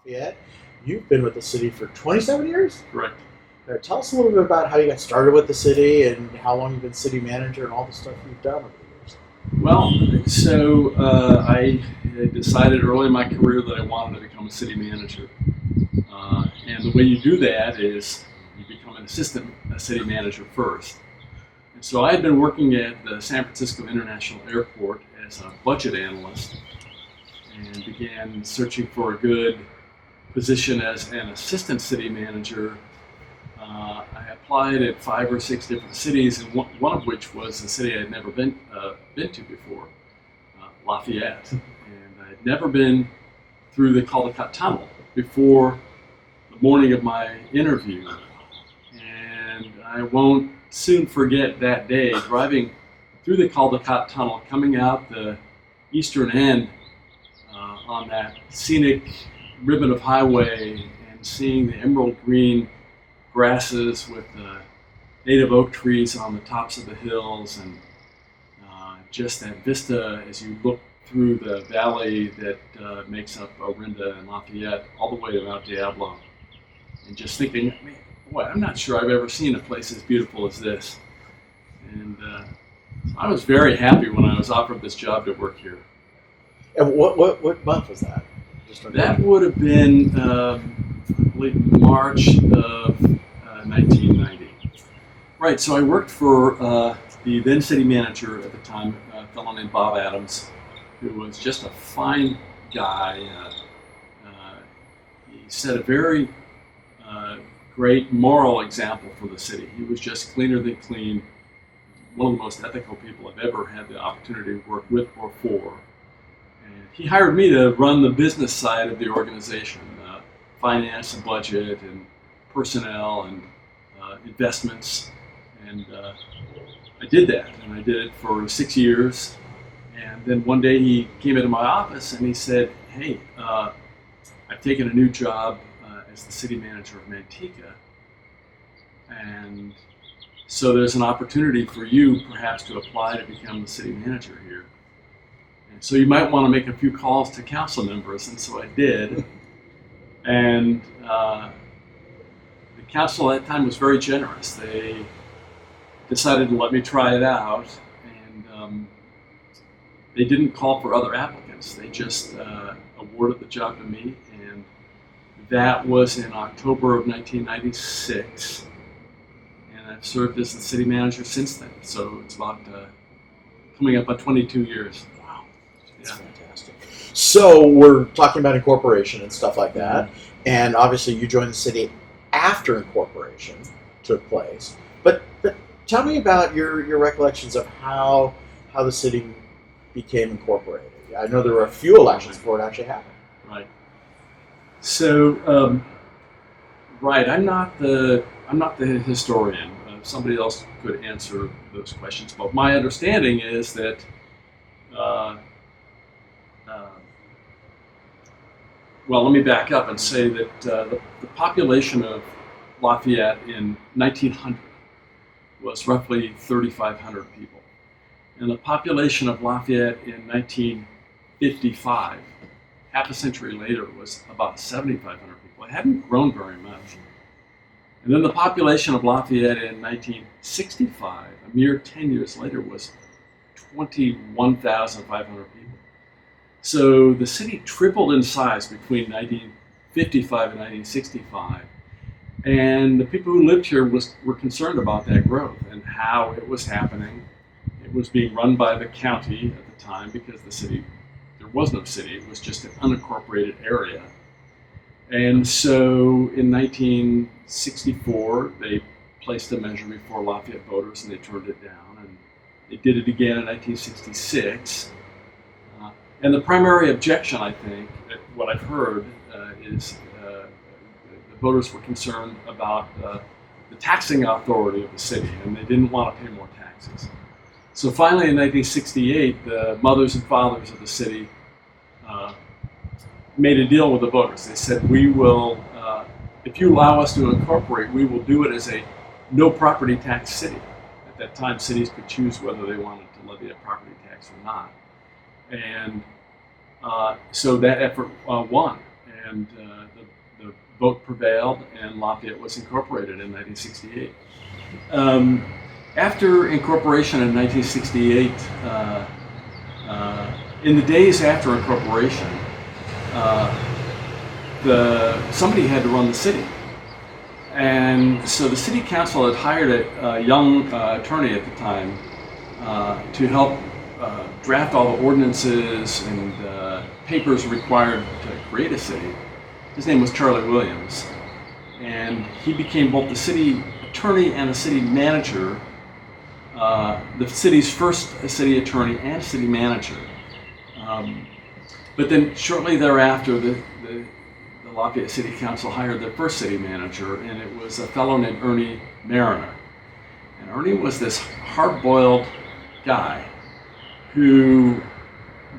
Lafayette. You've been with the city for 27 years? Correct. Tell us a little bit about how you got started with the city and how long you've been city manager and all the stuff you've done over the years. Well, so I decided early in my career that I wanted to become a city manager. And the way you do that is you become an assistant city manager first. And so I had been working at the San Francisco International Airport as a budget analyst and began searching for a good position as an assistant city manager. I applied at 5 or 6 different cities, and one of which was a city I had never been to before, Lafayette. And I had never been through the Caldecott Tunnel before the morning of my interview. And I won't soon forget that day driving through the Caldecott Tunnel, coming out the eastern end on that scenic ribbon of highway and seeing the emerald green grasses with the native oak trees on the tops of the hills, and just that vista as you look through the valley that makes up Orinda and Lafayette all the way to Mount Diablo, and just thinking, man, boy, I'm not sure I've ever seen a place as beautiful as this. And I was very happy when I was offered this job to work here. And what month was that? That would have been, I believe, March of 1990. Right, so I worked for the then city manager at the time, a fellow named Bob Adams, who was just a fine guy. He set a very great moral example for the city. He was just cleaner than clean, one of the most ethical people I've ever had the opportunity to work with or for. And he hired me to run the business side of the organization, finance and budget and personnel and investments. And I did that, and I did it for 6 years. And then one day he came into my office and he said, hey, I've taken a new job as the city manager of Manteca, and so there's an opportunity for you perhaps to apply to become the city manager here. And so you might want to make a few calls to council members, and so I did. And the council at that time was very generous. They decided to let me try it out, and they didn't call for other applicants. They just awarded the job to me, and that was in October of 1996. And I've served as the city manager since then. So it's about coming up on 22 years. Wow, that's fantastic. So we're talking about incorporation and stuff like that. And obviously you joined the city after incorporation took place. But tell me about your recollections of how the city became incorporated. I know there were a few elections before it actually happened. Right. So, right, I'm not the historian. Somebody else could answer those questions. But my understanding is that well, let me back up and say that the population of Lafayette in 1900 was roughly 3,500 people. And the population of Lafayette in 1955, half a century later, was about 7,500 people. It hadn't grown very much. And then the population of Lafayette in 1965, a mere 10 years later, was 21,500 people. So the city tripled in size between 1955 and 1965. And the people who lived here were concerned about that growth and how it was happening. It was being run by the county at the time because the city, there was no city, it was just an unincorporated area. And so in 1964, they placed a measure before Lafayette voters and they turned it down. And they did it again in 1966. And the primary objection, I think, what I've heard is the voters were concerned about the taxing authority of the city, and they didn't want to pay more taxes. So finally, in 1968, the mothers and fathers of the city made a deal with the voters. They said, we will, if you allow us to incorporate, we will do it as a no property tax city. At that time, cities could choose whether they wanted to levy a property tax or not. And so that effort won. And vote prevailed, and Lafayette was incorporated in 1968. After incorporation in 1968, in the days after incorporation, somebody had to run the city. And so the city council had hired a young attorney at the time to help draft all the ordinances and papers required to create a city. His name was Charlie Williams. And he became both the city attorney and a city manager, the city's first city attorney and city manager. But then shortly thereafter, the Lafayette City Council hired their first city manager, and it was a fellow named Ernie Mariner. And Ernie was this hard-boiled guy who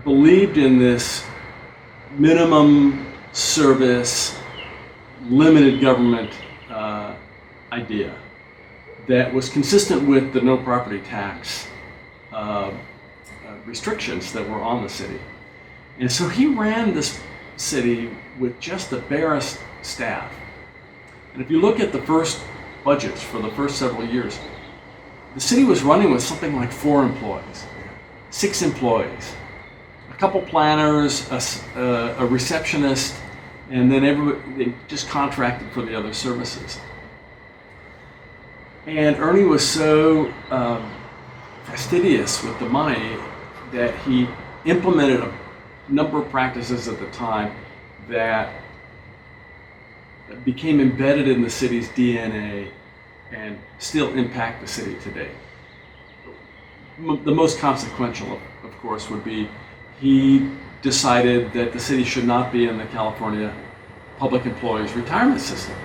believed in this minimum service, limited government idea that was consistent with the no property tax restrictions that were on the city. And so he ran this city with just the barest staff. And if you look at the first budgets for the first several years, the city was running with something like 4 employees, 6 employees, a couple planners, a receptionist, and then they just contracted for the other services. And Ernie was so fastidious with the money that he implemented a number of practices at the time that became embedded in the city's DNA and still impact the city today. The most consequential, of course, would be he decided that the city should not be in the California Public Employees Retirement System,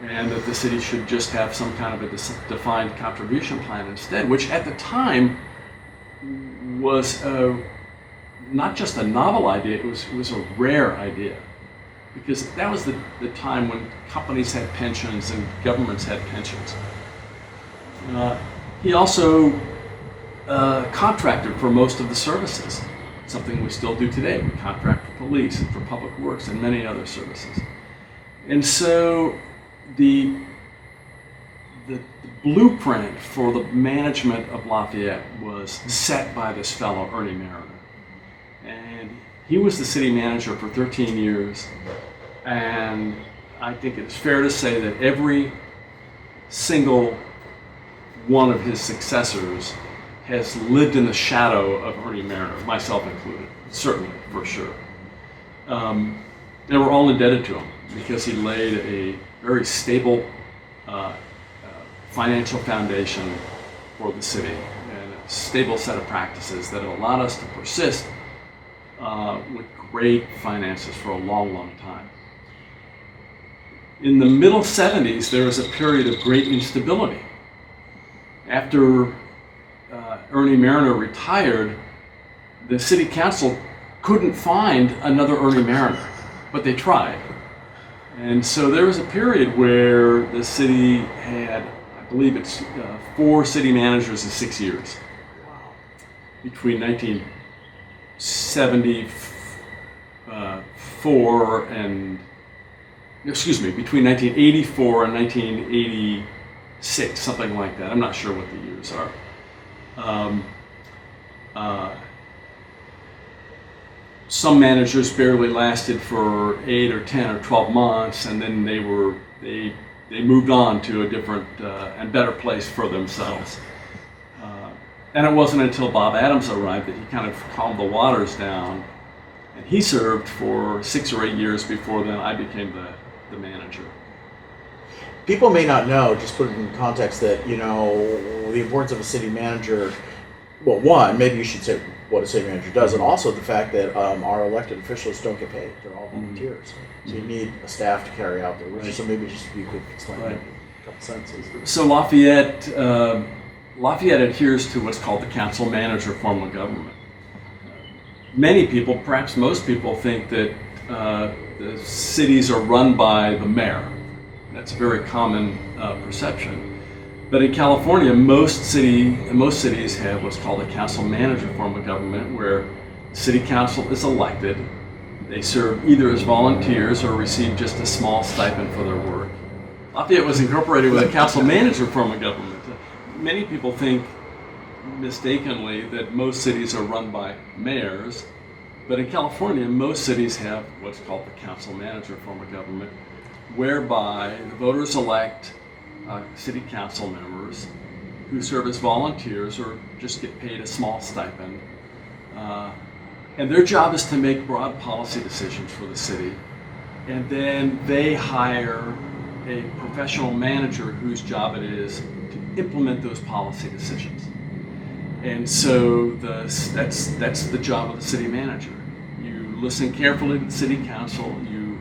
and that the city should just have some kind of a defined contribution plan instead, which at the time was not just a novel idea, it was a rare idea, because that was the time when companies had pensions and governments had pensions. He also contracted for most of the services, something we still do today. We contract for police and for public works and many other services. And so the blueprint for the management of Lafayette was set by this fellow, Ernie Mariner. And he was the city manager for 13 years. And I think it's fair to say that every single one of his successors has lived in the shadow of Ernie Mariner, myself included, certainly, for sure. And we're all indebted to him because he laid a very stable financial foundation for the city and a stable set of practices that have allowed us to persist with great finances for a long, long time. In the middle 70s, there was a period of great instability. After Ernie Mariner retired, the city council couldn't find another Ernie Mariner, but they tried. And so there was a period where the city had, I believe it's 4 city managers in 6 years. Between 1974 and, between 1984 and 1986, something like that. I'm not sure what the years are. Some managers barely lasted for 8 or 10 or 12 months, and then they moved on to a different and better place for themselves. And it wasn't until Bob Adams arrived that he kind of calmed the waters down, and he served for 6 or 8 years before then I became the manager. People may not know, just put it in context, that, the importance of a city manager. Well, one, maybe you should say what a city manager does, and also the fact that our elected officials don't get paid. They're all volunteers. So you need a staff to carry out their wishes. So maybe just you could explain that in a couple sentences. So Lafayette adheres to what's called the council manager form of government. Many people, perhaps most people, think that the cities are run by the mayor. That's a very common perception. But in California, most cities have what's called a council manager form of government, where the city council is elected They serve either as volunteers or receive just a small stipend for their work. Lafayette was incorporated with a council manager form of government. Many people think mistakenly that most cities are run by mayors, but in California, most cities have what's called the council manager form of government, whereby the voters elect city council members who serve as volunteers or just get paid a small stipend. And their job is to make broad policy decisions for the city. And then they hire a professional manager whose job it is to implement those policy decisions. And so that's the job of the city manager. You listen carefully to the city council, you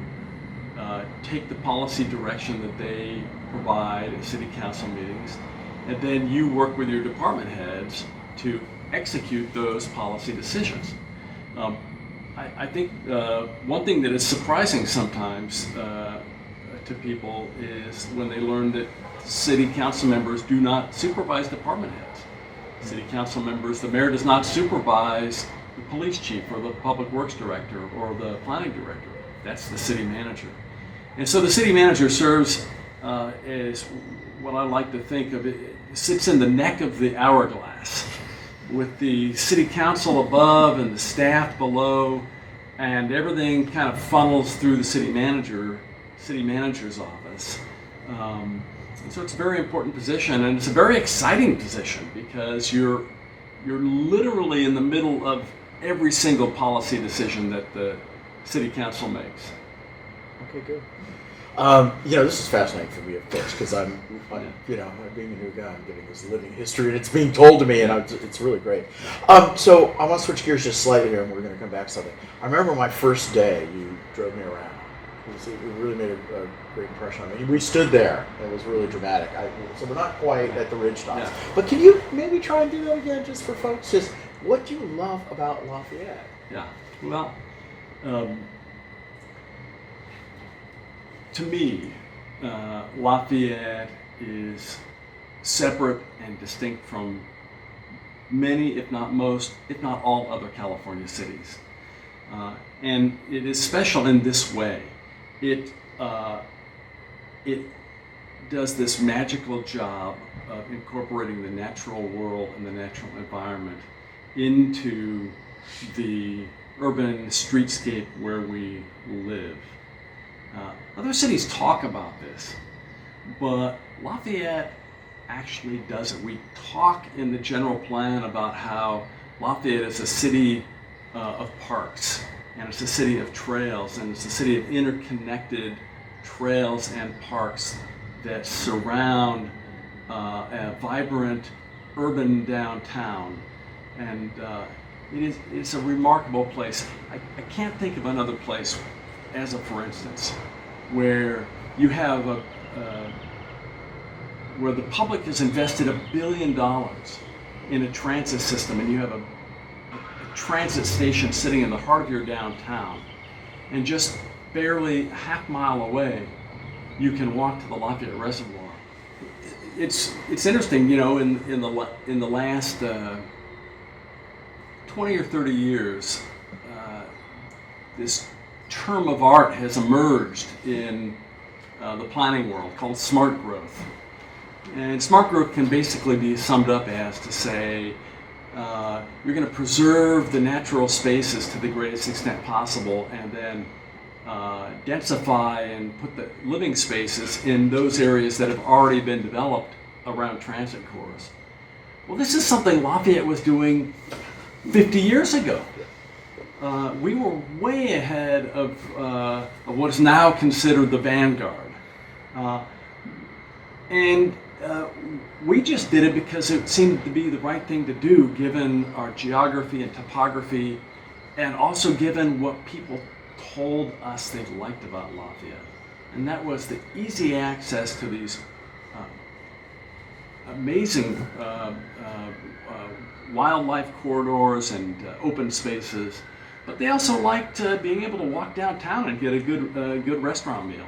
take the policy direction that they provide at city council meetings, and then you work with your department heads to execute those policy decisions. I think one thing that is surprising sometimes to people is when they learn that city council members do not supervise department heads. City council members, the mayor does not supervise the police chief or the public works director or the planning director. That's the city manager. And so the city manager serves as what I like to think of, it sits in the neck of the hourglass with the city council above and the staff below, and everything kind of funnels through the city manager's office. And so it's a very important position, and it's a very exciting position because you're literally in the middle of every single policy decision that the city council makes. Okay, good. This is fascinating for me, of course, because I'm being a new guy, I'm getting this living history, and it's being told to me, and it's really great. So I want to switch gears just slightly here, and we're going to come back to something. I remember my first day, you drove me around. It really made a great impression on me. We stood there, and it was really dramatic. So we're not quite at the ridge tops. Yeah. But can you maybe try and do that again, just for folks? Just what do you love about Lafayette? Yeah, well, to me, Lafayette is separate and distinct from many, if not most, if not all other California cities. And it is special in this way. It does this magical job of incorporating the natural world and the natural environment into the urban streetscape where we live. Other cities talk about this, but Lafayette actually does it. We talk in the general plan about how Lafayette is a city of parks, and it's a city of trails, and it's a city of interconnected trails and parks that surround a vibrant urban downtown. And it's a remarkable place. I can't think of another place, as a for instance, where you have where the public has invested $1 billion in a transit system, and you have a transit station sitting in the heart of your downtown, and just barely a half mile away, you can walk to the Lafayette Reservoir. It's interesting, in the last 20 or 30 years, this term of art has emerged in the planning world called smart growth. And smart growth can basically be summed up as to say, you're going to preserve the natural spaces to the greatest extent possible, and then densify and put the living spaces in those areas that have already been developed around transit cores. Well, this is something Lafayette was doing 50 years ago. We were way ahead of what is now considered the vanguard. And we just did it because it seemed to be the right thing to do, given our geography and topography, and also given what people told us they liked about Lafayette. And that was the easy access to these amazing wildlife corridors and open spaces. But they also liked being able to walk downtown and get a good restaurant meal.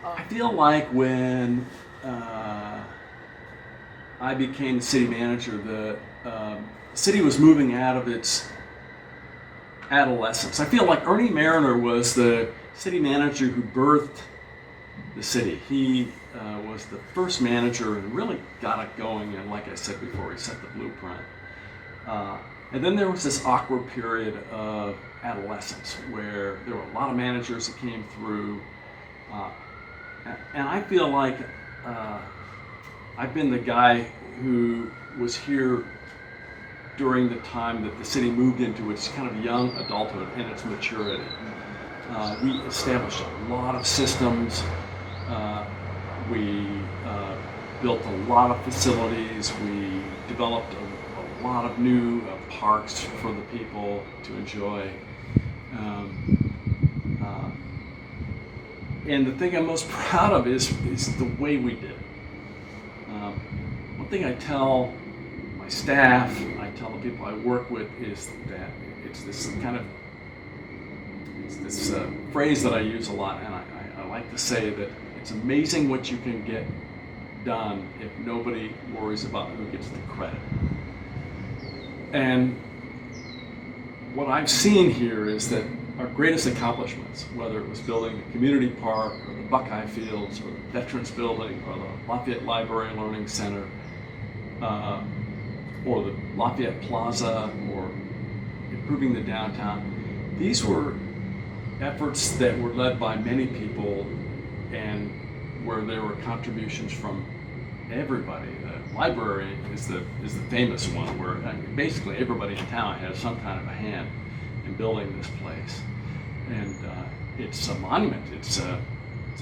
I feel like when I became the city manager, the city was moving out of its adolescence. I feel like Ernie Mariner was the city manager who birthed the city. He was the first manager and really got it going, and like I said before, he set the blueprint. And then there was this awkward period of adolescence where there were a lot of managers that came through, and I feel like I've been the guy who was here during the time that the city moved into its kind of young adulthood and its maturity. We established a lot of systems. We built a lot of facilities. We developed a lot of new parks for the people to enjoy. And the thing I'm most proud of is the way we did it. One thing I tell my staff, I tell the people I work with, is that it's this phrase that I use a lot, and I like to say that it's amazing what you can get done if nobody worries about who gets the credit. And what I've seen here is that our greatest accomplishments, whether it was building the community park or the Buckeye Fields or the Veterans Building or the Lafayette Library and Learning Center, or the Lafayette Plaza, or improving the downtown, these were efforts that were led by many people and where there were contributions from everybody. The library is the famous one, where basically everybody in town has some kind of a hand in building this place, and it's a monument. It's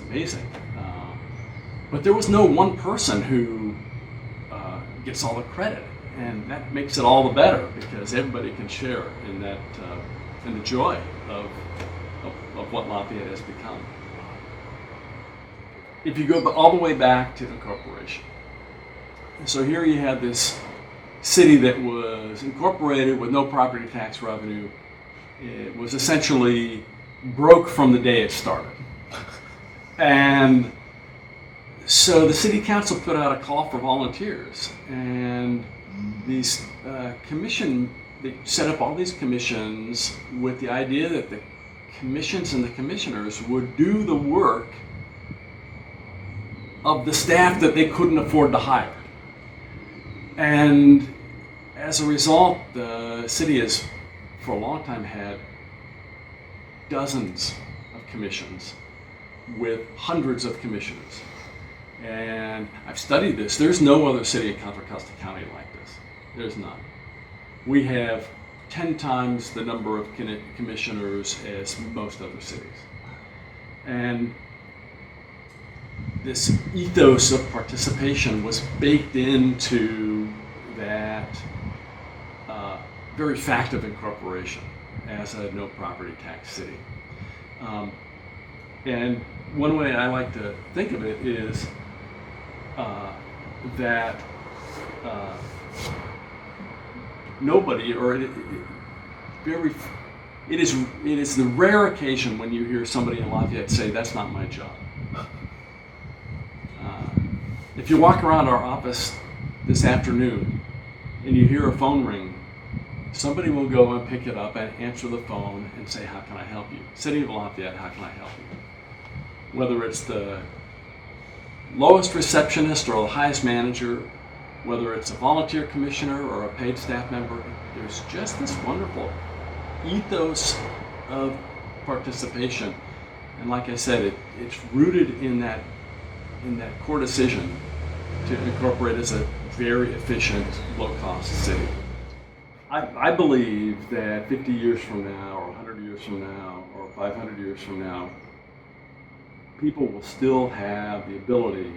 amazing. But there was no one person who gets all the credit, and that makes it all the better because everybody can share in that in the joy of what Lafayette has become. If you go all the way back to incorporation, so here you had this city that was incorporated with no property tax revenue. It was essentially broke from the day it started. And so the city council put out a call for volunteers, and these they set up all these commissions with the idea that the commissions and the commissioners would do the work of the staff that they couldn't afford to hire. And as a result, the city has for a long time had dozens of commissions with hundreds of commissioners. And I've studied this. There's no other city in Contra Costa County like this. There's none. We have 10 times the number of commissioners as most other cities. And this ethos of participation was baked into that very fact of incorporation as a no property tax city. And one way I like to think of it is that nobody, or it is the rare occasion when you hear somebody in Lafayette say, "That's not my job." If you walk around our office this afternoon and you hear a phone ring, somebody will go and pick it up and answer the phone and say, "How can I help you? City of Lafayette, how can I help you?" Whether it's the lowest receptionist or the highest manager, whether it's a volunteer commissioner or a paid staff member, there's just this wonderful ethos of participation. And like I said, it's rooted in that core decision to incorporate as a very efficient, low-cost city. I believe that 50 years from now, or 100 years from now, or 500 years from now, people will still have the ability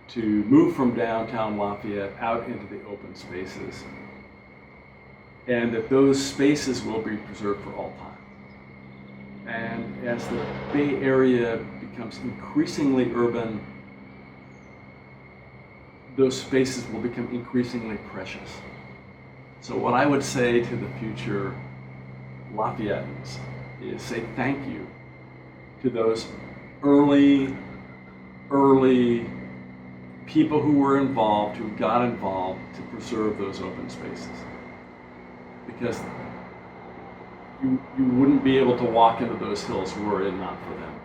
to move from downtown Lafayette out into the open spaces, and that those spaces will be preserved for all time. And as the Bay Area becomes increasingly urban, those spaces will become increasingly precious. So what I would say to the future Lafayettans is say thank you to those early people who were involved, who got involved to preserve those open spaces. Because you wouldn't be able to walk into those hills were it not for them.